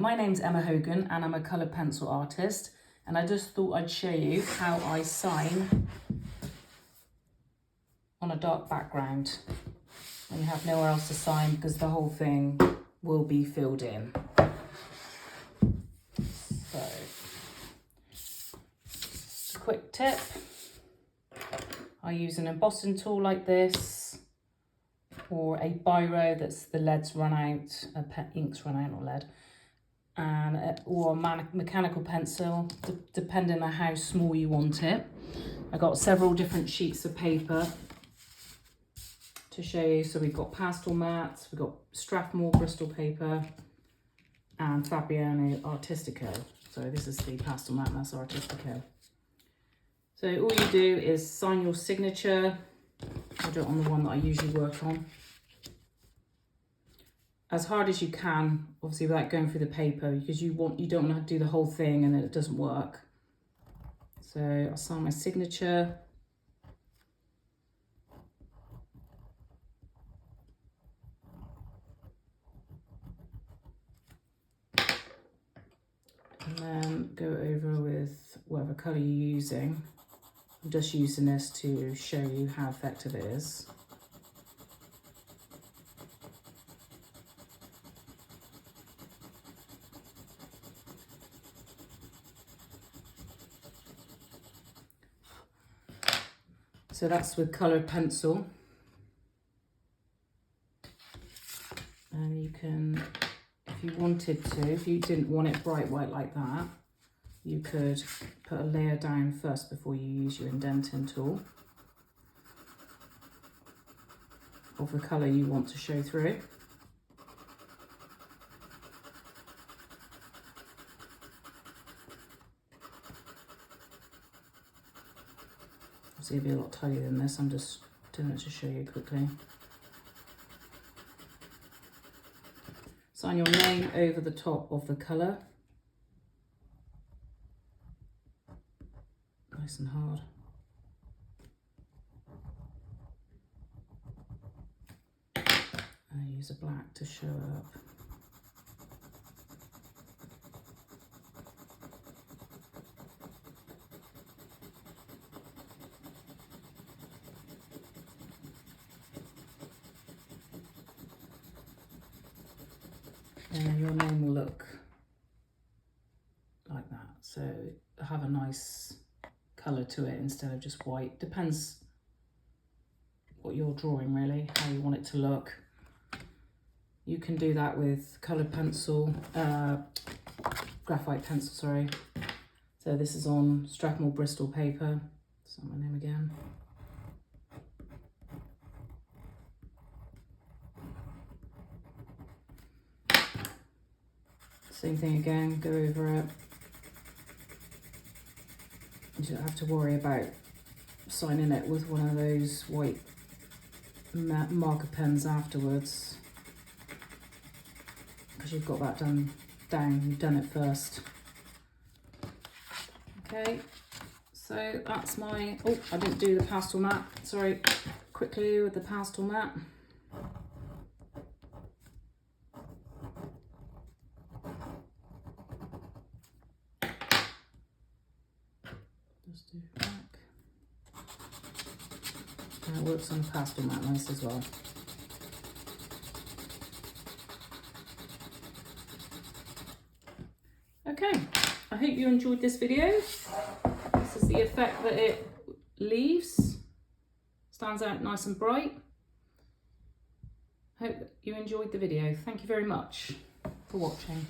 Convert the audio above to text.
my name's Emma Hogan and I'm a coloured pencil artist, and I just thought I'd show you how I sign on a dark background when you have nowhere else to sign because the whole thing will be filled in. So, just a quick tip. I use an embossing tool like this, or a biro that's the lead's run out, ink's run out, not lead, and or a mechanical pencil, depending on how small you want it. I got several different sheets of paper to show you. So we've got pastel mats, we've got Strathmore Bristol paper, and Fabriano Artistico. So this is the pastel mat, and that's Artistico. So all you do is sign your signature. I'll do it on the one that I usually work on. As hard as you can, obviously without going through the paper, because you don't want to do the whole thing and then it doesn't work. So I'll sign my signature. And then go over with whatever colour you're using. I'm just using this to show you how effective it is. So that's with coloured pencil. And you can, if you wanted to, if you didn't want it bright white like that, you could put a layer down first before you use your indenting tool of the colour you want to show through. Obviously it'll be a lot tighter than this, I'm just doing it to show you quickly. Sign your name over the top of the colour. Nice and hard. And use a black to show it up. And your name will look like that. So have a nice colour to it instead of just white. Depends what you're drawing really, how you want it to look. You can do that with coloured pencil, graphite pencil, sorry. So this is on Strathmore Bristol paper. That's not my name again. Same thing again, go over it. You don't have to worry about signing it with one of those white marker pens afterwards, because you've got that down, you've done it first. Okay, so that's my, oh, I didn't do the pastel mat, sorry, quickly with the pastel mat. Just do back. And it works on the pastel mat nice as well. Okay, I hope you enjoyed this video. This is the effect that it leaves. Stands out nice and bright. Hope you enjoyed the video. Thank you very much for watching.